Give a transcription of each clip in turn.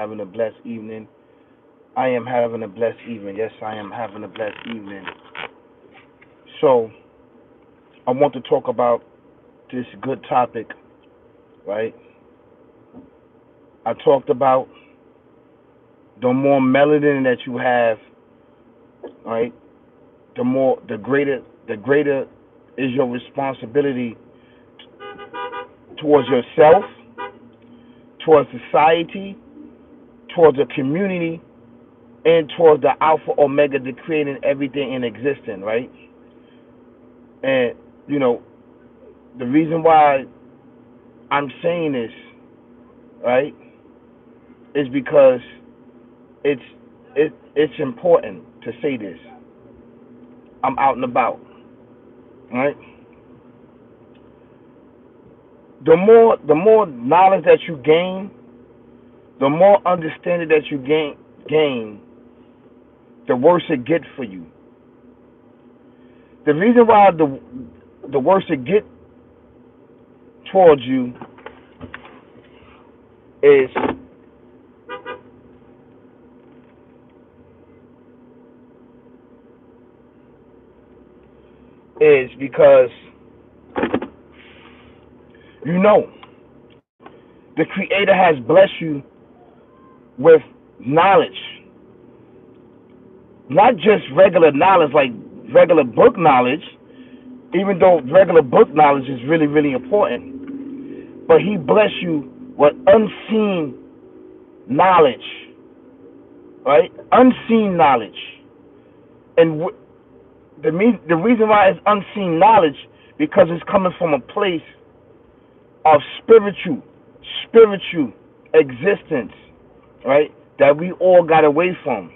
having a blessed evening. I am having a blessed evening. Yes, I am having a blessed evening. So, I want to talk about this good topic, right? I talked about the more melanin that you have, right? The greater is your responsibility towards yourself, towards society, towards a community, and towards the Alpha Omega, the creating everything in existence, right? And you know, the reason why I'm saying this, right, is because it's it's important to say this. I'm out and about, right? The more knowledge that you gain, the more understanding that you gain, the worse it gets for you. The reason why the worse it get towards you is because you know the Creator has blessed you with knowledge, not just regular knowledge like regular book knowledge, even though regular book knowledge is really, really important. But He bless you with unseen knowledge, right? Unseen knowledge. And the reason why it's unseen knowledge, because it's coming from a place of spiritual existence, right? That we all got away from.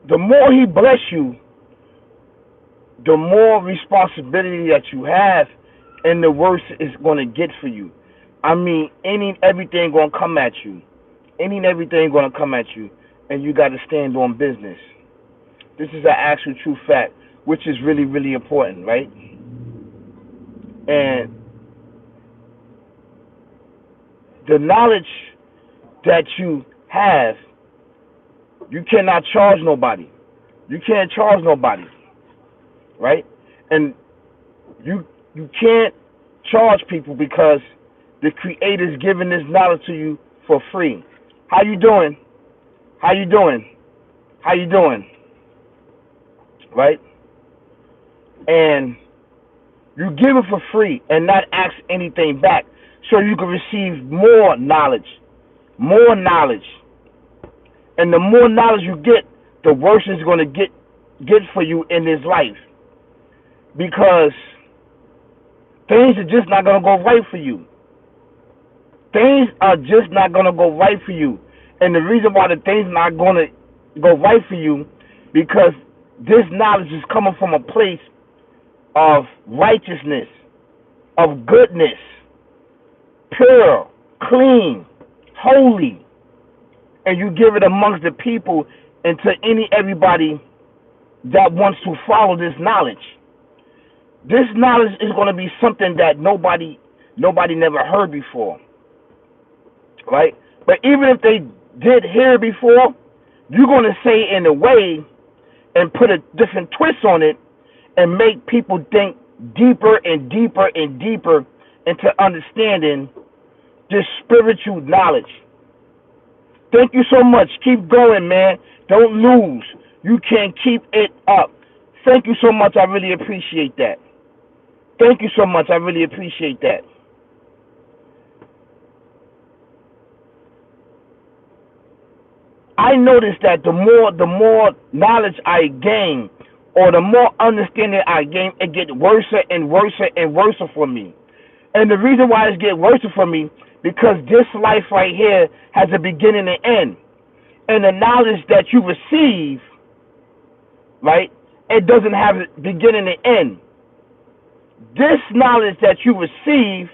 The more He bless you, the more responsibility that you have, and the worse it's going to get for you. I mean, any and everything going to come at you. Any and everything going to come at you, and you got to stand on business. This is an actual true fact, which is really, really important, right? And the knowledge that you have, you cannot charge nobody. You can't charge nobody, right? And you can't charge people because the Creator's giving this knowledge to you for free. How you doing? How you doing? How you doing? Right? And you give it for free and not ask anything back, so you can receive more knowledge, more knowledge. And the more knowledge you get, the worse it's going to get for you in this life, because things are just not going to go right for you. Things are just not going to go right for you. And the reason why the things are not going to go right for you, because this knowledge is coming from a place of righteousness, of goodness, pure, clean, holy. And you give it amongst the people and to everybody that wants to follow this knowledge. This knowledge is going to be something that nobody never heard before, right? But even if they did hear before, you're going to say it in a way and put a different twist on it and make people think deeper and deeper and deeper into understanding this spiritual knowledge. Thank you so much. Keep going, man. Don't lose. You can keep it up. Thank you so much. I really appreciate that. Thank you so much. I really appreciate that. I noticed that the more knowledge I gain, or the more understanding I gain, it gets worse and worse and worse for me. And the reason why it gets worse for me, because this life right here has a beginning and end. And the knowledge that you receive, right, it doesn't have a beginning and end. This knowledge that you receive,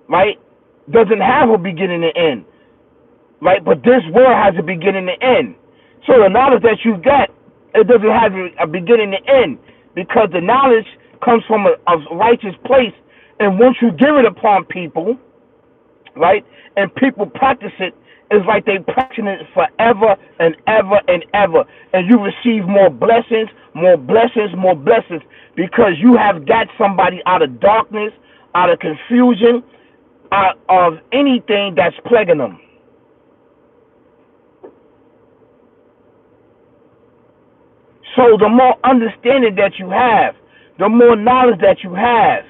right, doesn't have a beginning and end, right? But this world has a beginning and end. So the knowledge that you get, it doesn't have a beginning and end, because the knowledge comes from a righteous place, And once you give it upon people, right, and people practice it, it's like they practice it forever and ever and ever. And you receive more blessings, more blessings, more blessings, because you have got somebody out of darkness, out of confusion, out of anything that's plaguing them. So the more understanding that you have, the more knowledge that you have,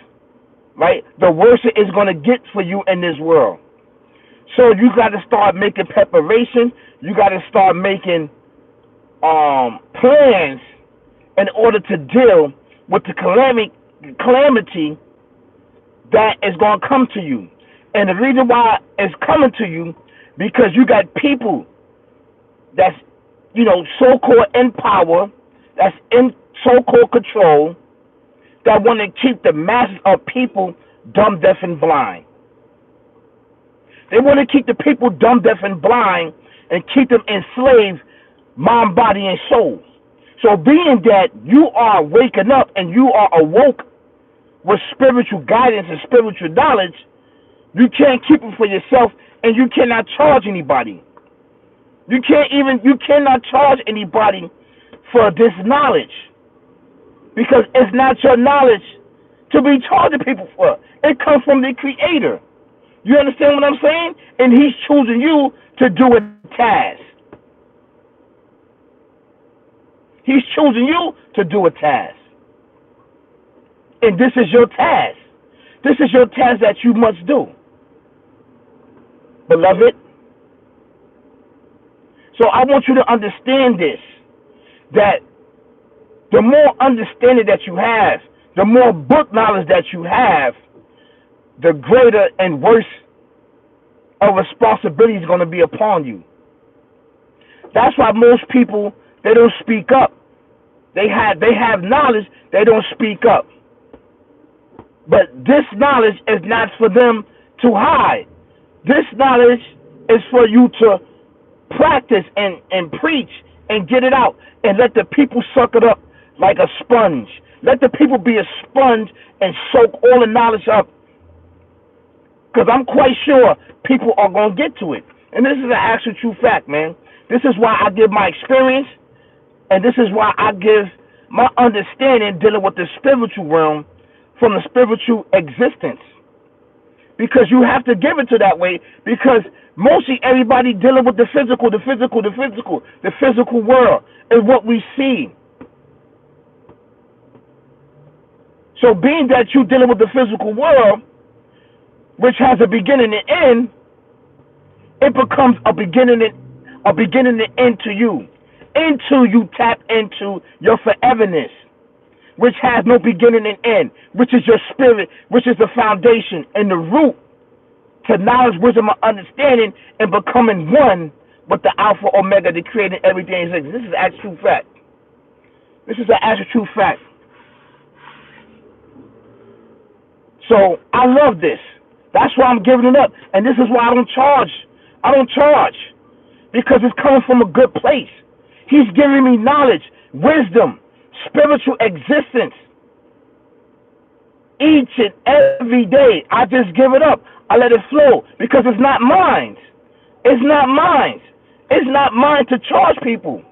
right, the worse it is going to get for you in this world. So you got to start making preparation. You got to start making plans in order to deal with the calamity that is going to come to you. And the reason why it's coming to you, because you got people that's, so-called in power, that's in so-called control, that want to keep the masses of people dumb, deaf, and blind. They want to keep the people dumb, deaf, and blind and keep them enslaved, mind, body, and soul. So being that you are waking up and you are awoke with spiritual guidance and spiritual knowledge, you can't keep it for yourself, and you cannot charge anybody. You cannot charge anybody for this knowledge, because it's not your knowledge to be charging people for. It comes from the Creator. You understand what I'm saying? And He's choosing you to do a task. He's choosing you to do a task. And this is your task. This is your task that you must do. Beloved, so I want you to understand this, that the more understanding that you have, the more book knowledge that you have, the greater and worse of responsibility is going to be upon you. That's why most people, they don't speak up. They have knowledge, they don't speak up. But this knowledge is not for them to hide. This knowledge is for you to practice and preach and get it out, and let the people suck it up like a sponge. Let the people be a sponge and soak all the knowledge up, because I'm quite sure people are going to get to it. And this is an actual true fact, man. This is why I give my experience, and this is why I give my understanding dealing with the spiritual realm from the spiritual existence. Because you have to give it to that way, because mostly everybody dealing with the physical world is what we see. So being that you're dealing with the physical world, which has a beginning and end, it becomes a beginning and end to you. Until you tap into your foreverness, which has no beginning and end, which is your spirit, which is the foundation and the root to knowledge, wisdom, and understanding, and becoming one with the Alpha Omega, the creating everything. This is an actual true fact. This is an actual true fact. So I love this. That's why I'm giving it up. And this is why I don't charge. Because it's coming from a good place. He's giving me knowledge, wisdom, spiritual existence. Each and every day, I just give it up. I let it flow, because it's not mine. It's not mine. It's not mine to charge people.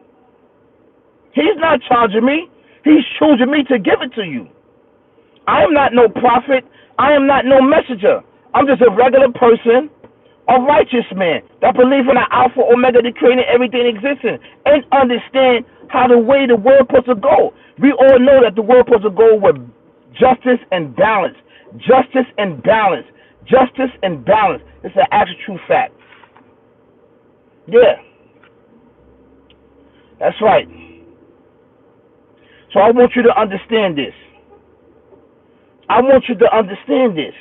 He's not charging me. He's choosing me to give it to you. I am not no prophet. I am not no messenger. I'm just a regular person, a righteous man that believes in the Alpha Omega, the creating everything existing, and understand how the way the world supposed to go. We all know that the world supposed to go with justice and balance. Justice and balance. Justice and balance. It's an actual true fact. Yeah. That's right. So I want you to understand this. I want you to understand this.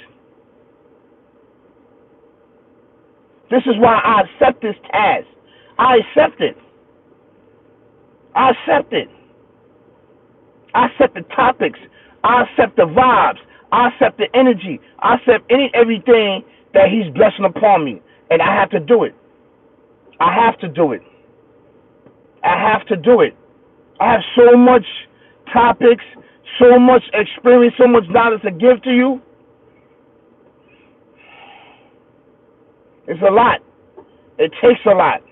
This is why I accept this task. I accept it. I accept it. I accept the topics. I accept the vibes. I accept the energy. I accept everything that He's blessing upon me. And I have to do it. I have to do it. I have to do it. I have so much topics, so much experience, so much knowledge to give to you. It's a lot. It takes a lot.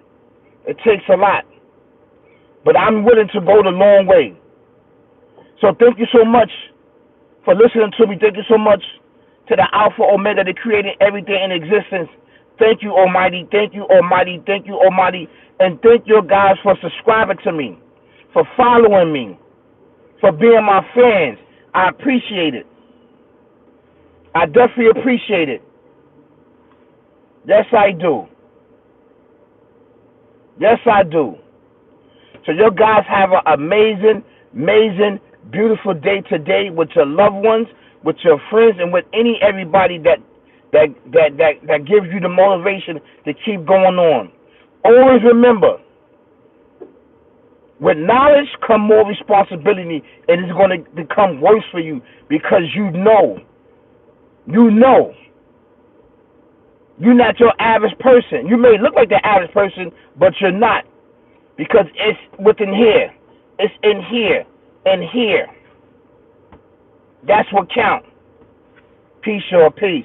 It takes a lot. But I'm willing to go the long way. So thank you so much for listening to me. Thank you so much to the Alpha Omega that created everything in existence. Thank you, Almighty. Thank you, Almighty. Thank you, Almighty. And thank you guys for subscribing to me, for following me, for being my fans. I appreciate it. I definitely appreciate it. Yes, I do. Yes, I do. So you guys have an amazing, amazing, beautiful day today with your loved ones, with your friends, and with everybody that gives you the motivation to keep going on. Always remember, with knowledge come more responsibility, and it's going to become worse for you because you know. You're not your average person. You may look like the average person, but you're not. Because it's within here. It's in here and here. That's what counts. Peace, y'all. Peace.